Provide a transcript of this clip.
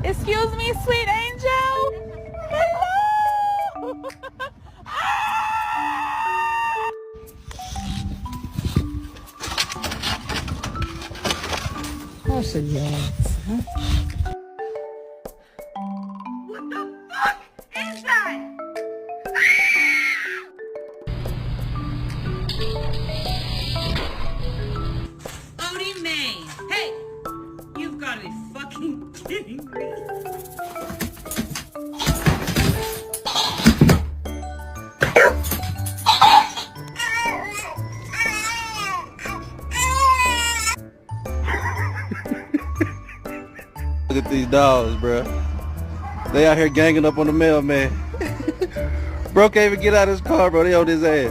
Excuse me, sweet angel. Hello. Proszę więc. What the fuck is that? Odie May. Hey! You've got to be fucking kidding me. Look at these dogs, bro. They out here ganging up on the mailman. Bro can't even get out of his car, bro. They on his ass.